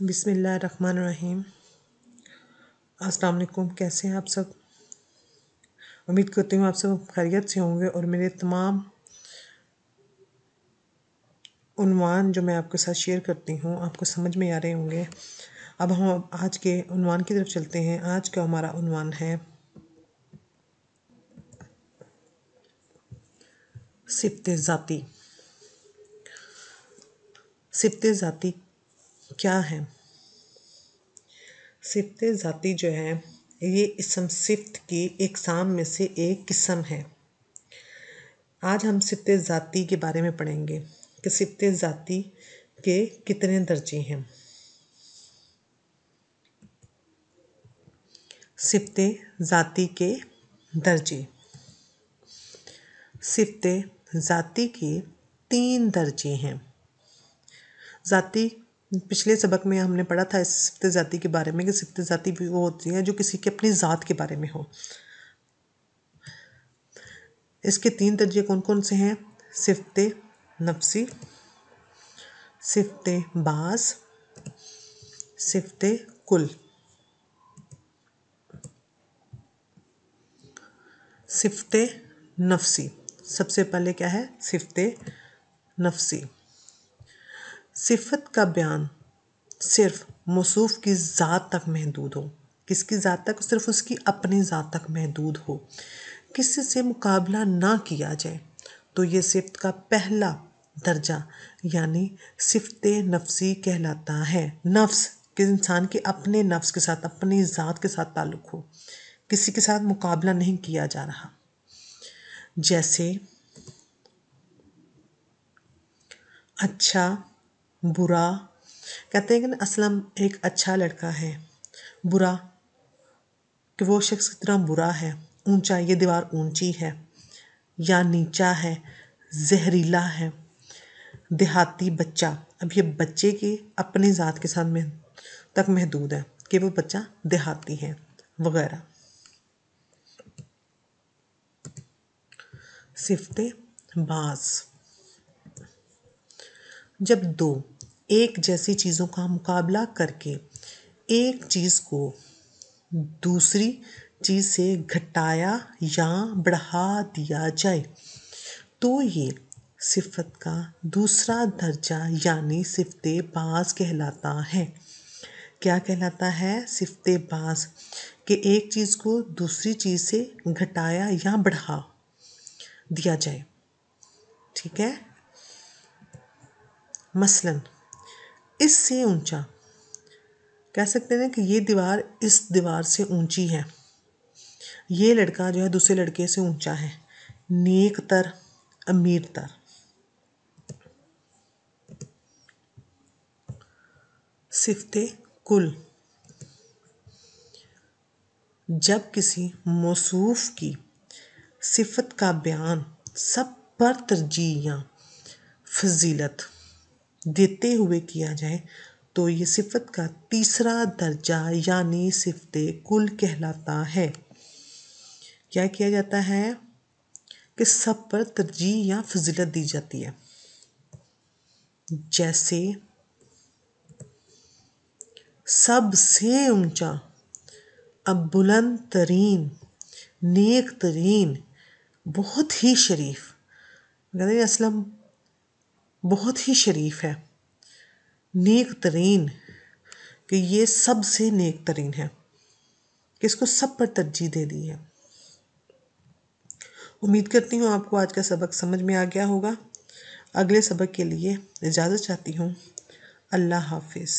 بسم اللہ الرحمن الرحیم۔ السلام علیکم، کیسے ہیں آپ سب؟ امید کرتی ہوں آپ سب خیریت سے ہوں گے اور میرے تمام عنوان جو میں آپ کے ساتھ شیئر کرتی ہوں آپ کو سمجھ میں آ رہے ہوں گے۔ اب ہم آج کے عنوان کی طرف چلتے ہیں۔ آج کا ہمارا عنوان ہے صفت ذاتی۔ صفت ذاتی کیا ہے؟ صفت ذاتی جو ہے یہ اسم صفت کی اقسام میں سے ایک قسم ہے۔ آج ہم صفت ذاتی کے بارے میں پڑھیں گے کہ صفت ذاتی کے کتنے درجے ہیں۔ صفت ذاتی کے درجے۔ صفت ذاتی کے 3 درجے ہیں۔ ذاتی پچھلے سبق میں ہم نے پڑھا تھا اس صفت ذاتی کے بارے میں کہ صفت ذاتی بھی وہ ہوتی ہے جو کسی کی اپنی ذات کے بارے میں ہو۔ اس کے 3 درجے کون کون سے ہیں؟ صفت نفسی، صفت بعض، صفت کل۔ صفت نفسی سب سے پہلے کیا ہے؟ صفت نفسی۔ صفت کا بیان صرف موصوف کی ذات تک محدود ہو۔ کس کی ذات تک؟ صرف اس کی اپنی ذات تک محدود ہو، کسی سے مقابلہ نہ کیا جائے تو یہ صفت کا پہلا درجہ یعنی صفت نفسی کہلاتا ہے۔ نفس کہ انسان کے اپنے نفس کے ساتھ، اپنی ذات کے ساتھ تعلق ہو، کسی کے ساتھ مقابلہ نہیں کیا جا رہا۔ جیسے اچھا، برا، کہتے ہیں کہ اسلم ایک اچھا لڑکا ہے، برا کہ وہ شخص کتنا برا ہے، اونچا یہ دیوار اونچی ہے، یا نیچا ہے، زہریلا ہے، دیہاتی بچہ اب یہ بچے کی اپنی ذات کے ساتھ تک محدود ہے کہ وہ بچہ دیہاتی ہے وغیرہ۔ صفت بعض، جب 2 ایک جیسی چیزوں کا مقابلہ کر کے ایک چیز کو دوسری چیز سے گھٹایا یا بڑھا دیا جائے تو یہ صفت کا دوسرا درجہ یعنی صفت بعض کہلاتا ہے۔ کیا کہلاتا ہے؟ صفت بعض کہ ایک چیز کو دوسری چیز سے گھٹایا یا بڑھا دیا جائے۔ ٹھیک ہے؟ مثلاً اس سے اونچا کہہ سکتے ہیں کہ یہ دیوار اس دیوار سے اونچی ہے، یہ لڑکا جو ہے دوسرے لڑکے سے اونچا ہے، نیک تر، امیر تر۔ صفت کل، جب کسی موصوف کی صفت کا بیان سب پر ترجیح یا فضیلت دیتے ہوئے کیا جائے تو یہ صفت کا تیسرا درجہ یعنی صفت کل کہلاتا ہے۔ کیا کیا جاتا ہے؟ کہ سب پر ترجیح یا فضیلت دی جاتی ہے۔ جیسے سب سے اونچا، اب بلند ترین، نیک ترین، بہت ہی شریف، کہتے ہیں اسلم بہت ہی شریف ہے، نیک ترین کہ یہ سب سے نیک ترین ہے، کہ اس کو سب پر ترجیح دے دی ہے۔ امید کرتی ہوں آپ کو آج کا سبق سمجھ میں آ گیا ہوگا۔ اگلے سبق کے لیے اجازت چاہتی ہوں۔ اللہ حافظ۔